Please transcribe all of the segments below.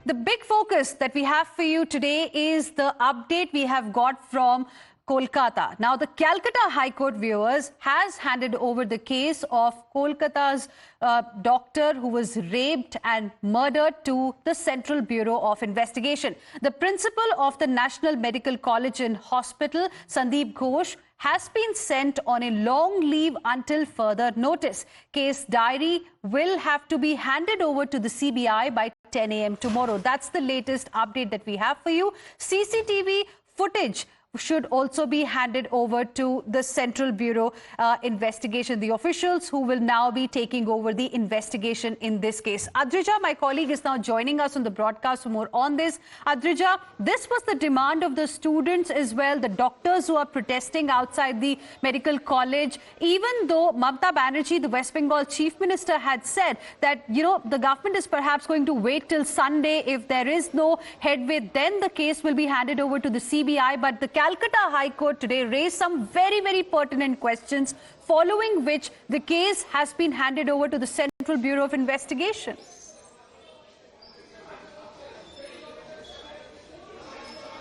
The big focus that we have for you today is the update we have got from Kolkata. Now, the Calcutta High Court, viewers, has handed over the case of Kolkata's doctor who was raped and murdered to the Central Bureau of Investigation. The principal of the National Medical College and Hospital, Sandeep Ghosh, has been sent on a long leave until further notice. Case diary will have to be handed over to the CBI by 10 a.m. tomorrow. That's the latest update that we have for you. CCTV footage should also be handed over to the Central Bureau investigation, the officials who will now be taking over the investigation in this case. Adrija, my colleague, is now joining us on the broadcast for more on this. Adrija, this was the demand of the students as well, the doctors who are protesting outside the medical college, even though Mamata Banerjee, the West Bengal Chief Minister, had said that, the government is perhaps going to wait till Sunday. If there is no headway, then the case will be handed over to the CBI. But the Calcutta High Court today raised some very, very pertinent questions, following which the case has been handed over to the Central Bureau of Investigation.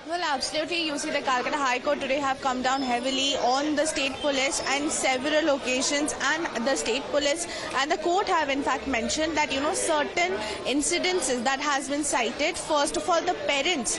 Well, absolutely. You see, the Calcutta High Court today have come down heavily on the state police and several occasions, and the state police and the court have in fact mentioned that, certain incidences that has been cited. First of all, the parents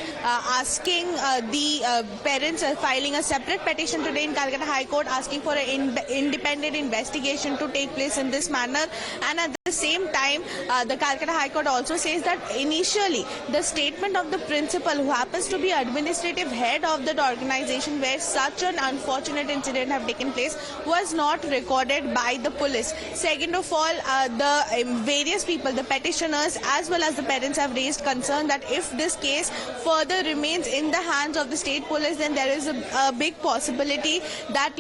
parents are filing a separate petition today in Calcutta High Court asking for an independent investigation to take place in this manner. And at the same time, the Calcutta High Court also says that initially the statement of the principal, who happens to be administrative head of that organization where such an unfortunate incident have taken place, was not recorded by the police. Second of all, the various people, the petitioners as well as the parents, have raised concern that if this case further remains in the hands of the state police, then there is a big possibility that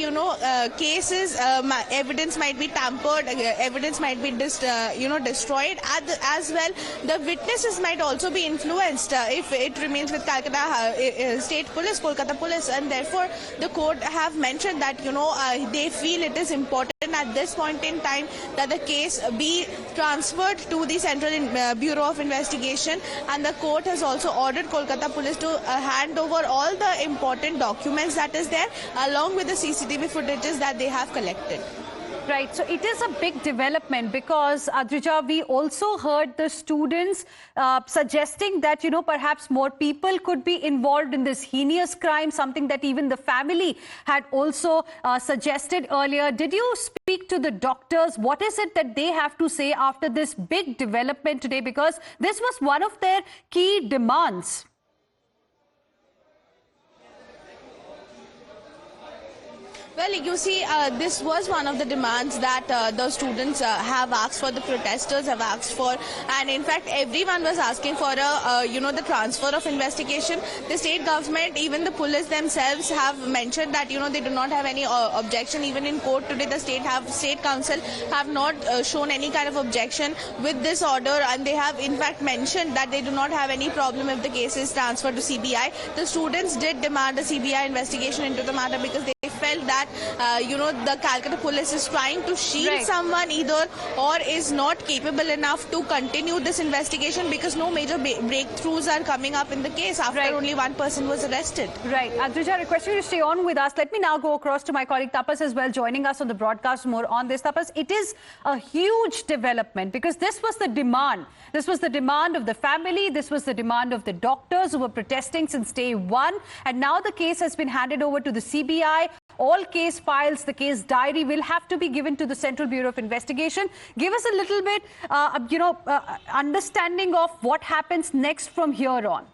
cases, evidence might be tampered, evidence might be destroyed, as well the witnesses might also be influenced if it remains with Calcutta State Police, Kolkata Police, and therefore the court have mentioned that they feel it is important at this point in time that the case be transferred to the Central Bureau of Investigation, and the court has also ordered Kolkata Police to hand over all the important documents that is there, along with the CCTV footages that they have collected. Right. So it is a big development because, Adrija, we also heard the students suggesting that, perhaps more people could be involved in this heinous crime, something that even the family had also suggested earlier. Did you speak to the doctors? What is it that they have to say after this big development today? Because this was one of their key demands. Well, you see, this was one of the demands that the students have asked for, the protesters have asked for, and in fact everyone was asking for the transfer of investigation. The state government, even the police themselves, have mentioned that they do not have any objection. Even in court today, the state council have not shown any kind of objection with this order, and they have in fact mentioned that they do not have any problem if the case is transferred to CBI. The students did demand a CBI investigation into the matter because they felt that the Calcutta police is trying to shield someone either, or is not capable enough to continue this investigation because no major breakthroughs are coming up in the case after only one person was arrested. Right. Adrija, I request you to stay on with us. Let me now go across to my colleague Tapas as well, joining us on the broadcast more on this. Tapas, it is a huge development because this was the demand. This was the demand of the family. This was the demand of the doctors who were protesting since day one. And now the case has been handed over to the CBI. All case files, the case diary will have to be given to the Central Bureau of Investigation. Give us a little bit, understanding of what happens next from here on.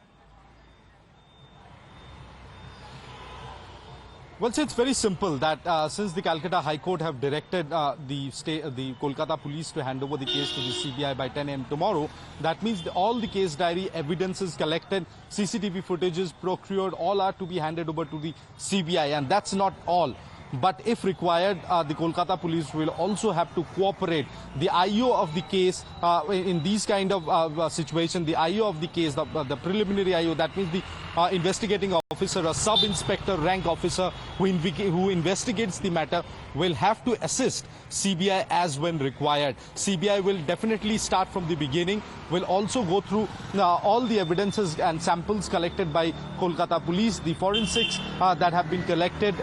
Well, so it's very simple that since the Calcutta High Court have directed the Kolkata police to hand over the case to the CBI by 10 a.m. tomorrow, that means all the case diary, evidences collected, CCTV footages procured, all are to be handed over to the CBI. And that's not all. but if required, the Kolkata police will also have to cooperate. The IO of the case in these kind of situation, the IO of the case, the preliminary IO, that means the investigating officer, a sub-inspector rank officer who investigates the matter, will have to assist CBI as when required. CBI will definitely start from the beginning, will also go through all the evidences and samples collected by Kolkata police, the forensics that have been collected,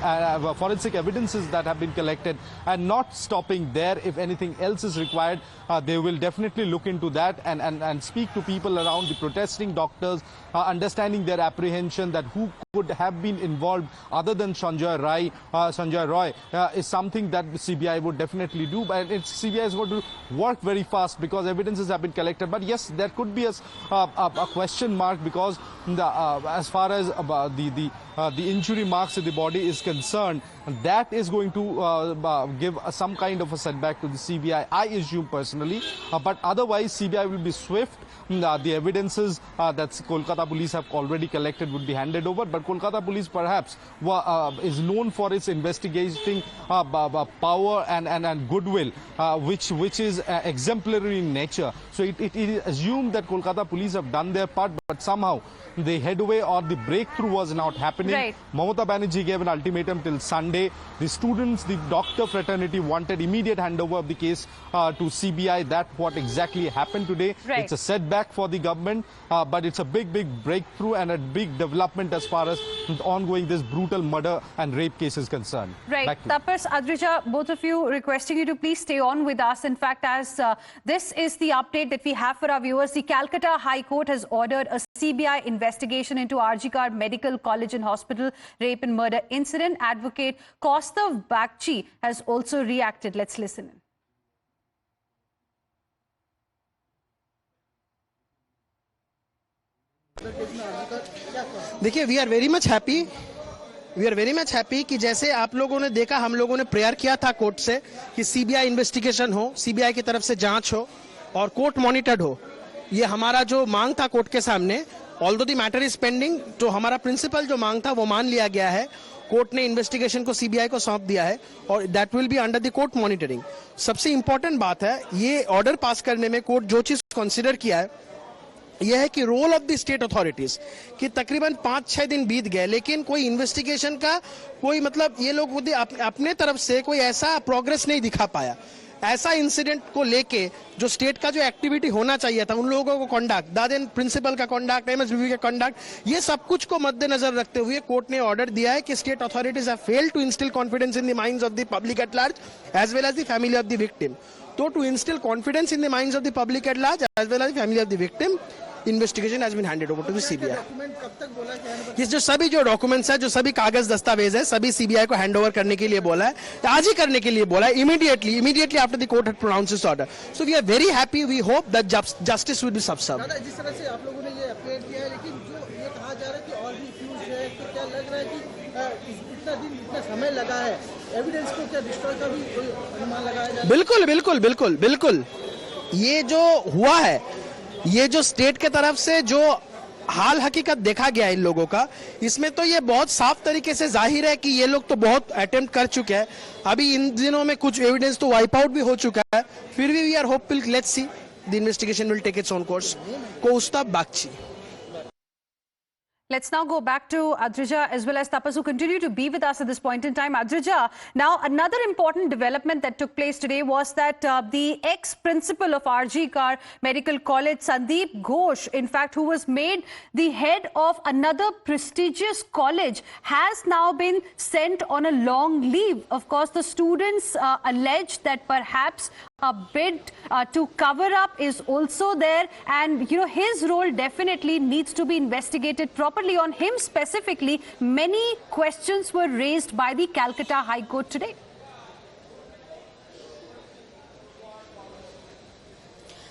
forensic evidences that have been collected, and not stopping there. If anything else is required, they will definitely look into that and speak to people around, the protesting doctors, understanding their apprehension that who could have been involved other than Sanjay Roy is something that CBI would definitely do. But CBI is going to work very fast because evidences have been collected. But yes, there could be a question mark because as far as the injury marks in the body is concerned, that is going to give some kind of a setback to the CBI, I assume personally. But otherwise, CBI will be swift. The evidences that Kolkata police have already collected would be handed over, but Kolkata police perhaps is known for its investigating power and goodwill, which is exemplary in nature. So it is assumed that Kolkata police have done their part, but somehow the headway or the breakthrough was not happening. Right. Mamata Banerjee gave an ultimatum till Sunday. The students, the doctor fraternity wanted immediate handover of the case to CBI. That's what exactly happened today. Right. It's a setback for the government, but it's a big breakthrough and a big development as far as ongoing this brutal murder and rape case is concerned. Right. Tapas, Adrija, both of you requesting you to please stay on with us. In fact, as this is the update that we have for our viewers, the Calcutta High Court has ordered a CBI investigation into RG Kar Medical College and Hospital rape and murder incident. Advocate Kaustav Bagchi has also reacted. Let's listen in. देखिए, we are very much happy कि जैसे आप लोगों ने देखा, हम लोगों ने प्रेयर किया था कोर्ट से कि सीबीआई इन्वेस्टिगेशन हो, सीबीआई की तरफ से जांच हो और कोर्ट मॉनिटर्ड हो. ये हमारा जो मांग था कोर्ट के सामने, although the matter is pending, तो हमारा प्रिंसिपल जो मांग था वो मान लिया गया है. कोर्ट ने इन्वेस्टिगेशन को सीबीआई को सौंप दिया है और that will be under the court monitoring. सबसे इंपॉर्टेंट बात है, ये ऑर्डर पास करने में कोर्ट जो चीज कंसिडर किया है यह है कि role of the state authorities, कि तकरीबन 5-6 दिन बीत गए लेकिन कोई इन्वेस्टिगेशन का कोई मतलब ये लोग अपने तरफ से कोई ऐसा प्रोग्रेस नहीं दिखा पाया. ऐसा इंसिडेंट को लेके जो स्टेट का जो एक्टिविटी होना चाहिए था, उन लोगों को कंडक्ट, दादेन प्रिंसिपल का कंडक्ट, एमएसबीबी का कंडक्ट, ये सब कुछ को मद्देनजर रखते हुए कोर्ट ने ऑर्डर दिया है कि state authorities have failed to instil confidence in the minds of the public at large as well as the family of the victim. तो to instil confidence in the minds of the public at large as well as the family of the victim, investigation has been handed over to the CBI. ये जो सभी जो documents है, जो सभी कागज दस्तावेज है, सभी सीबीआई को हैंडओवर करने के लिए बोला है, आज ही करने के लिए बोला है, immediately after the court had pronounced this order. So we are very happy, we hope that justice will be served. दादा, जिस तरह से आप लोगों ने ये अपडेट किया है, लेकिन जो ये कहा जा रहा है कि और भी फ्यूज है, तो क्या लग रहा है कि इतना समय लगा है, एविडेंस को क्या डिस्ट्रॉय का भी कोई अनुमान लगाया जा रहा है? बिल्कुल. ये जो हुआ है, ये जो स्टेट के तरफ से जो हाल हकीकत देखा गया इन लोगों का, इसमें तो ये बहुत साफ तरीके से जाहिर है कि ये लोग तो बहुत अटेम्प्ट कर चुके हैं. अभी इन दिनों में कुछ एविडेंस तो वाइप आउट भी हो चुका है. फिर भी we are hopeful, let's see, the investigation will take its own course. Kaustubh Bagchi. Let's now go back to Adrija as well as Tapas, who continue to be with us at this point in time. Adrija, now another important development that took place today was that the ex-principal of RG Kar Medical College, Sandeep Ghosh, in fact, who was made the head of another prestigious college, has now been sent on a long leave. Of course, the students alleged that perhaps a bid to cover up is also there, and his role definitely needs to be investigated properly. On him specifically, many questions were raised by the Calcutta High Court today.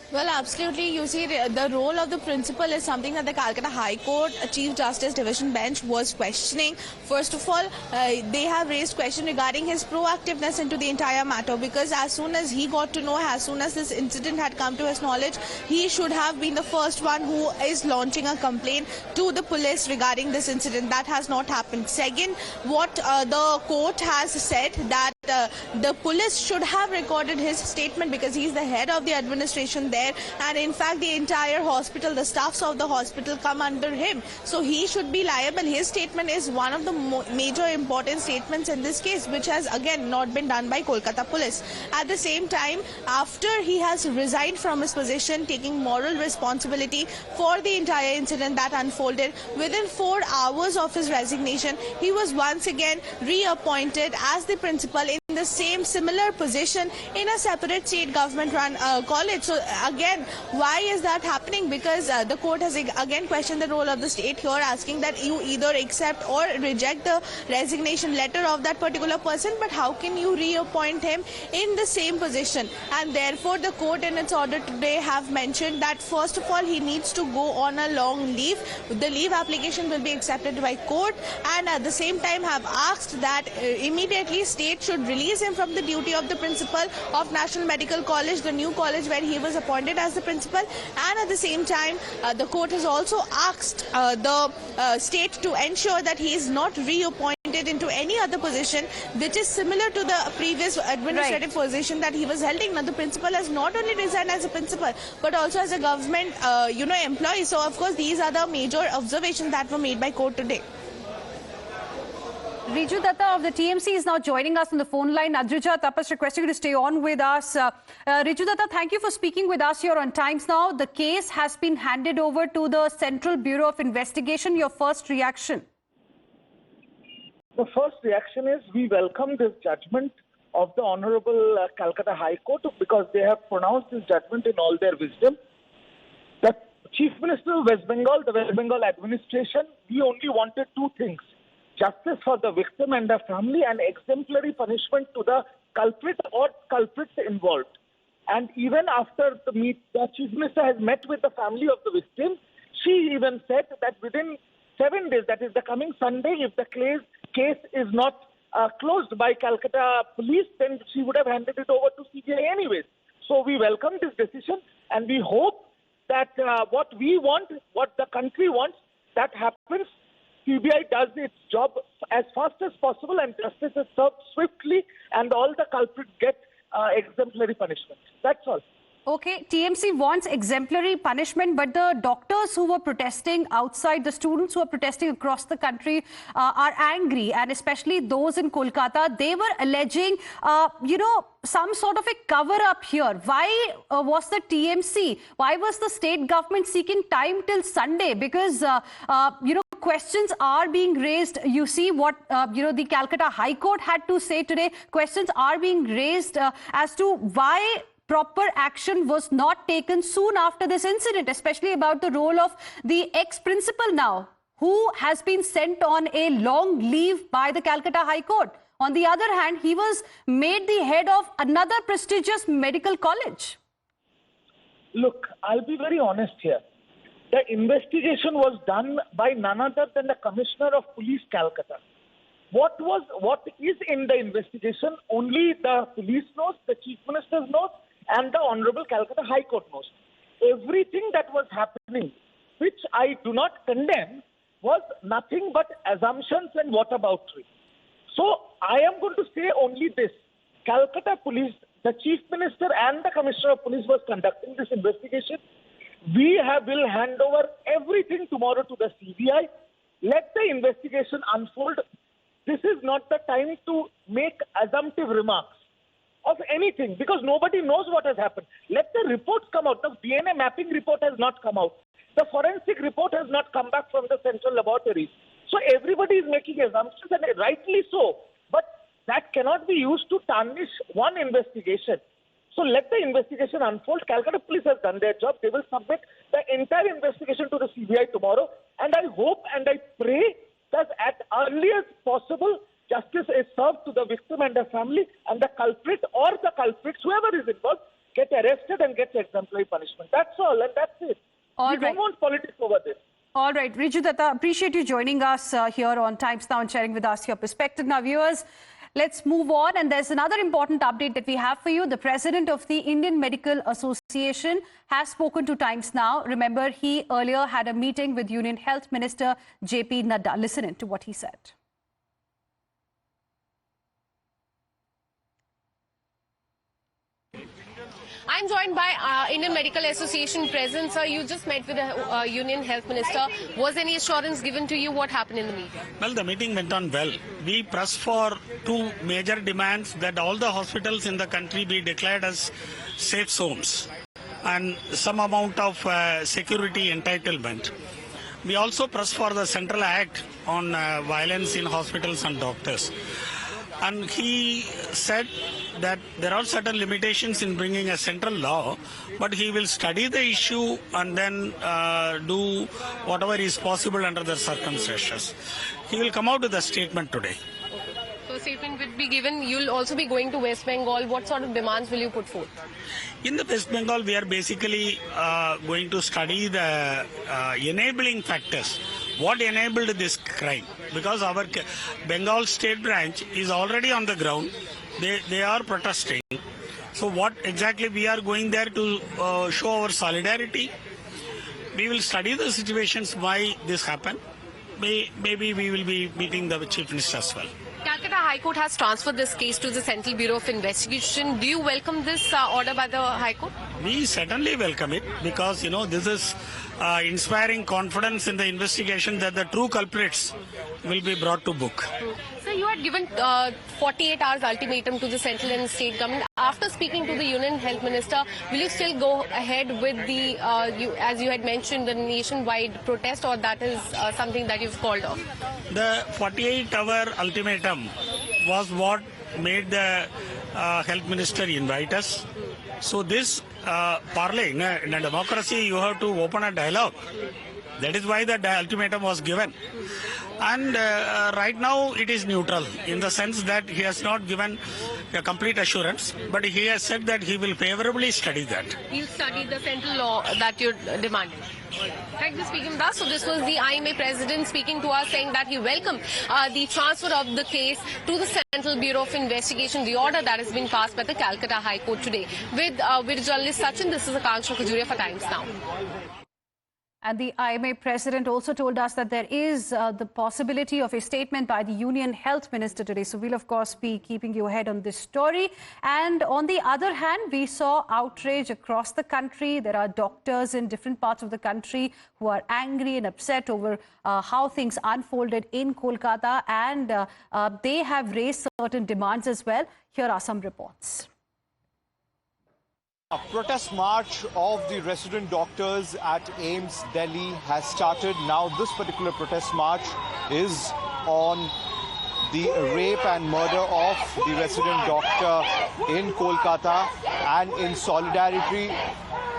Well, absolutely. You see, the role of the principal is something that the Calcutta High Court Chief Justice Division Bench was questioning. First of all, they have raised question regarding his proactiveness into the entire matter, because as soon as he got to know, as soon as this incident had come to his knowledge, he should have been the first one who is launching a complaint to the police regarding this incident. That has not happened. Second, what the court has said that the police should have recorded his statement, because he is the head of the administration there, and in fact the entire hospital, the staffs of the hospital come under him, so he should be liable. His statement is one of the major important statements in this case, which has again not been done by Kolkata police. At the same time, after he has resigned from his position, taking moral responsibility for the entire incident that unfolded, within 4 hours of his resignation, he was once again reappointed as the principal in the same similar position in a separate state government run college. So again, why is that happening? Because the court has again questioned the role of the state here, asking that you either accept or reject the resignation letter of that particular person, but how can you reappoint him in the same position? And therefore the court in its order today have mentioned that first of all he needs to go on a long leave. The leave application will be accepted by court, and at the same time have asked that immediately state should release him from the duty of the principal of National Medical College, the new college where he was appointed as the principal. And at the same time, the court has also asked the state to ensure that he is not reappointed into any other position which is similar to the previous administrative position that he was holding. Now the principal has not only resigned as a principal but also as a government employee. So of course these are the major observations that were made by court today. Riju Datta of the TMC is now joining us on the phone line. Adrija, Tapas requesting you to stay on with us. Riju Datta, thank you for speaking with us here on Times Now. The case has been handed over to the Central Bureau of Investigation. Your first reaction? The first reaction is we welcome this judgment of the Honorable Calcutta High Court, because they have pronounced this judgment in all their wisdom. The Chief Minister of West Bengal, the West Bengal administration, we only wanted two things: justice for the victim and the family, and exemplary punishment to the culprit or culprits involved. And even after the Chief Minister has met with the family of the victim, she even said that within 7 days, that is the coming Sunday, if the case is not closed by Calcutta police, then she would have handed it over to CBI anyways. So we welcome this decision, and we hope that what we want, what the country wants, that happens. CBI does its job as fast as possible, and justice is served swiftly, and all the culprits get exemplary punishment. That's all. Okay, TMC wants exemplary punishment, but the doctors who were protesting outside, the students who are protesting across the country are angry, and especially those in Kolkata. They were alleging, some sort of a cover-up here. Why was the TMC, why was the state government seeking time till Sunday? Because, questions are being raised. You see what, the Calcutta High Court had to say today. Questions are being raised as to why proper action was not taken soon after this incident, especially about the role of the ex-principal now, who has been sent on a long leave by the Calcutta High Court. On the other hand, he was made the head of another prestigious medical college. Look, I'll be very honest here. The investigation was done by none other than the Commissioner of Police, Calcutta. What is in the investigation, only the police knows, the Chief Minister knows, and the Honorable Calcutta High Court knows. Everything that was happening, which I do not condemn, was nothing but assumptions and whataboutery. So I am going to say only this. Calcutta Police, the Chief Minister and the Commissioner of Police was conducting this investigation. We will hand over everything tomorrow to the CBI. Let the investigation unfold. This is not the time to make assumptive remarks of anything, because nobody knows what has happened. Let the reports come out. The DNA mapping report has not come out. The forensic report has not come back from the central laboratories. So everybody is making assumptions, and rightly so. But that cannot be used to tarnish one investigation. So let the investigation unfold. Calcutta Police has done their job. They will submit the entire investigation to the CBI tomorrow. And I hope and I pray that at earliest possible, justice is served to the victim and the family, and the culprit or the culprits, whoever is involved, get arrested and get exemplary punishment. all, and that's it. All We right. don't want politics over this. All right, Riju Datta, appreciate you joining us here on Times Now and sharing with us your perspective. Now, viewers, let's move on. And there's another important update that we have for you. The president of the Indian Medical Association has spoken to Times Now. Remember, he earlier had a meeting with Union Health Minister JP Nadda. Listen in to what he said. I'm joined by Indian Medical Association President. Sir, you just met with the Union Health Minister. Was any assurance given to you? What happened in the meeting? Well, the meeting went on well. We pressed for two major demands, that all the hospitals in the country be declared as safe zones and some amount of security entitlement. We also pressed for the Central Act on violence in hospitals and doctors. And he said that there are certain limitations in bringing a central law, but he will study the issue and then do whatever is possible under the circumstances. He will come out with a statement today. So a statement will be given. You'll also be going to West Bengal. What sort of demands will you put forth? In the West Bengal, we are basically going to study the enabling factors. What enabled this crime? Because our Bengal state branch is already on the ground. They are protesting. So what exactly we are going there to show our solidarity? We will study the situations why this happened. Maybe we will be meeting the Chief Minister as well. Calcutta High Court has transferred this case to the Central Bureau of Investigation. Do you welcome this order by the High Court? We certainly welcome it because, this is inspiring confidence in the investigation that the true culprits will be brought to book. So you had given 48 hours ultimatum to the central and state government. After speaking to the Union Health Minister, will you still go ahead with the, as you had mentioned, the nationwide protest, or that is something that you've called off? The 48-hour ultimatum was what made the Health Minister invite us. So this parley, in a democracy, you have to open a dialogue. That is why the ultimatum was given. And right now it is neutral in the sense that he has not given a complete assurance, but he has said that he will favorably study that. He'll study the central law that you're demanding. Thank you for speaking with us. So this was the IMA president speaking to us, saying that he welcomed the transfer of the case to the Central Bureau of Investigation, the order that has been passed by the Calcutta High Court today. With journalist Sachin, this is Akanksha Khajuria for Times Now. And the IMA president also told us that there is the possibility of a statement by the Union Health Minister today. So we'll, of course, be keeping you ahead on this story. And on the other hand, we saw outrage across the country. There are doctors in different parts of the country who are angry and upset over how things unfolded in Kolkata. And they have raised certain demands as well. Here are some reports. A protest march of the resident doctors at AIIMS Delhi has started. Now this particular protest march is on the rape and murder of the resident doctor in Kolkata, and in solidarity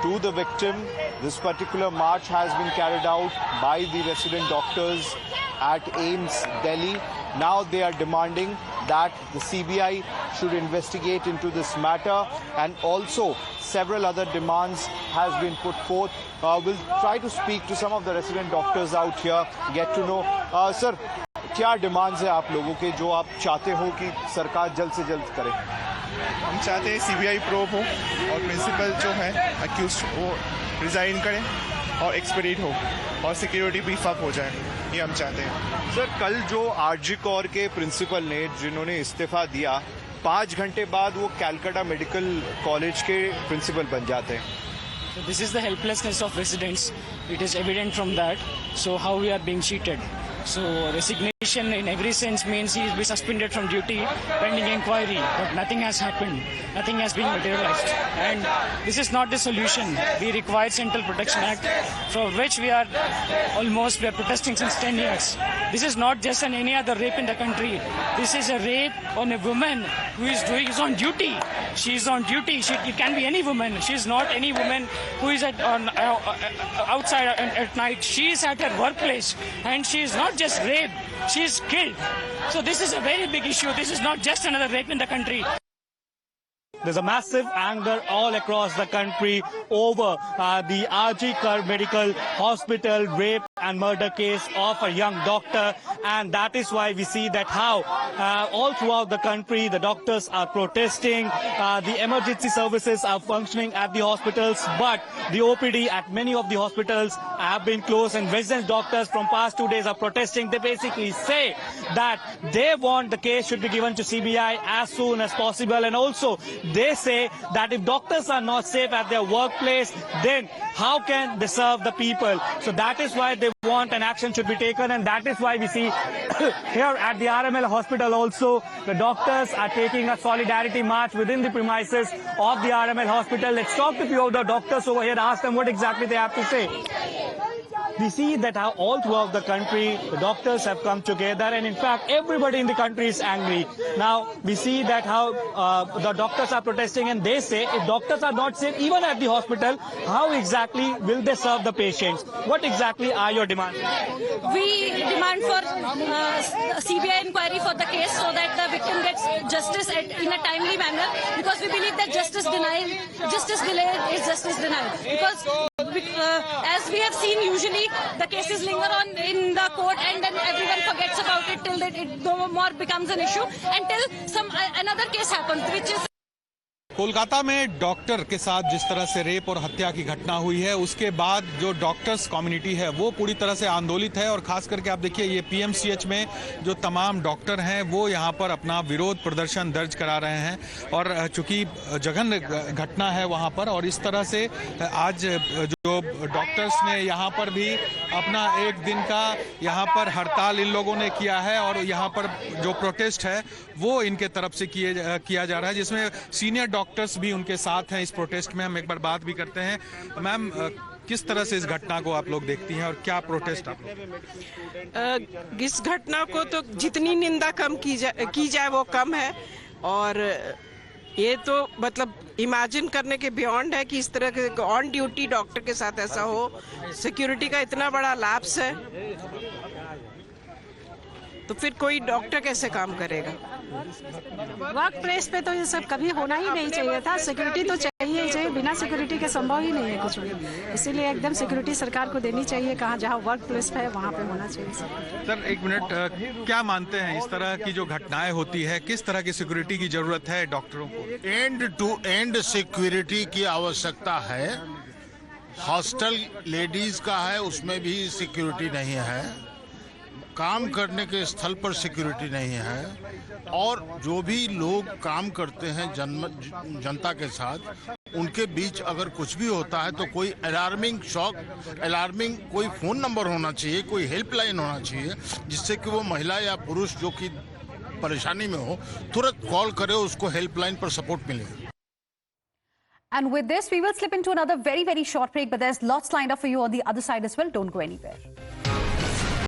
to the victim, this particular march has been carried out by the resident doctors at AIIMS Delhi. Now they are demanding that the CBI should investigate into this matter, and also several other demands has been put forth. We'll try to speak to some of the resident doctors out here, get to know. Sir, क्या demands है आप लोगों के जो आप चाहते हो कि सरकार जल्द से जल्द करे? हम चाहते हैं सीबीआई प्रोब हो और प्रिंसिपल जो है अक्यूज्ड वो रिजाइन करें और एक्सपेडिट हो और सिक्योरिटी बीफ अप हो जाए, ये हम चाहते हैं। सर, कल जो आरजी कौर के प्रिंसिपल ने जिन्होंने इस्तीफा दिया, 5 घंटे बाद वो कैलकाटा मेडिकल कॉलेज के प्रिंसिपल बन जाते हैं। So this is the helplessness of residents. It is evident from that. So how we are being cheated. So resignation in every sense means he will be suspended from duty pending inquiry, but nothing has happened. Nothing has been materialized. And this is not the solution. We require Central Protection Act, for which we are protesting since 10 years. This is not just any other rape in the country. This is a rape on a woman who is on duty. She is on duty. It can be any woman. She is not any woman who is outside at night. She is at her workplace, and she is not just raped. She is killed. So this is a very big issue. This is not just another rape in the country. There's a massive anger all across the country over the RG Kar Medical Hospital rape and murder case of a young doctor, and that is why we see that how all throughout the country the doctors are protesting, the emergency services are functioning at the hospitals, but the OPD at many of the hospitals have been closed, and resident doctors from past 2 days are protesting. They basically say that they want the case should be given to CBI as soon as possible, and also they say that if doctors are not safe at their workplace, then how can they serve the people? So that is why they want an action should be taken, and that is why we see here at the RML hospital also the doctors are taking a solidarity march within the premises of the RML hospital. Let's talk to a few of the doctors over here and ask them what exactly they have to say. We see that how all throughout the country the doctors have come together, and in fact everybody in the country is angry. Now we see that how the doctors are protesting, and they say if doctors are not safe even at the hospital, how exactly will they serve the patients? What exactly are your demands? We demand for CBI inquiry for the case so that the victim gets justice in a timely manner, because we believe that justice delayed is justice denied. Because as we have seen, usually the cases linger on in the court and then everyone forgets about it till it no more becomes an issue, until another case happens, which is Kolkata में doctor के साथ जिस तरह से rape और हत्या की घटना हुई है, उसके बाद जो डॉक्टर्स कम्युनिटी है वो पूरी तरह से आंदोलित है, और खास करके आप देखिए ये पीएमसीएच में जो तमाम डॉक्टर हैं वो यहाँ पर अपना विरोध प्रदर्शन दर्ज करा रहे हैं। और चूंकि जघन्य घटना है वहाँ पर, और इस तरह से आज जो डॉक्टर्स ने यहाँ पर भी अपना एक दिन का यहाँ पर हड़ताल इन लोगों ने किया है, और यहाँ पर जो प्रोटेस्ट है वो इनके तरफ से किया जा रहा है, जिसमें सीनियर डॉक्टर्स भी उनके साथ हैं इस प्रोटेस्ट में। हम एक बार बात भी करते हैं। मैम, किस तरह से इस घटना को आप लोग देखती हैं और क्या प्रोटेस्ट आप लोग? इस घटना को तो जितनी निंदा कम की जाए वो कम है, और ये तो मतलब इमेजिन करने के बियॉन्ड है कि इस तरह के ऑन ड्यूटी डॉक्टर के साथ ऐसा हो। सिक्योरिटी का इतना बड़ा लैप्स है, तो फिर कोई डॉक्टर कैसे काम करेगा? वर्क प्लेस पे तो ये सब कभी होना ही नहीं चाहिए था। सिक्योरिटी तो चाहिए ही चाहिए, बिना सिक्योरिटी के संभव ही नहीं है कुछ भी। इसीलिए एकदम सिक्योरिटी सरकार को देनी चाहिए, कहाँ जहाँ वर्क प्लेस है वहाँ पे होना चाहिए। सर एक मिनट, क्या मानते हैं इस तरह की जो घटनाएं होती है, किस तरह की सिक्योरिटी की जरूरत है डॉक्टरों को? एंड टू एंड सिक्योरिटी की आवश्यकता है। हॉस्टल लेडीज का है, उसमें भी सिक्योरिटी नहीं है, काम करने के स्थल पर सिक्योरिटी नहीं है, और जो भी लोग काम करते हैं जनता के साथ, उनके बीच अगर कुछ भी होता है तो कोई अलार्मिंग कोई फोन नंबर होना चाहिए, कोई हेल्पलाइन होना चाहिए, जिससे कि वो महिला या पुरुष जो कि परेशानी में हो तुरंत कॉल करे, उसको हेल्पलाइन पर सपोर्ट मिले। And with this, we will slip into another very, very short break, but there's lots lined up for you on the other side as well. Don't go anywhere.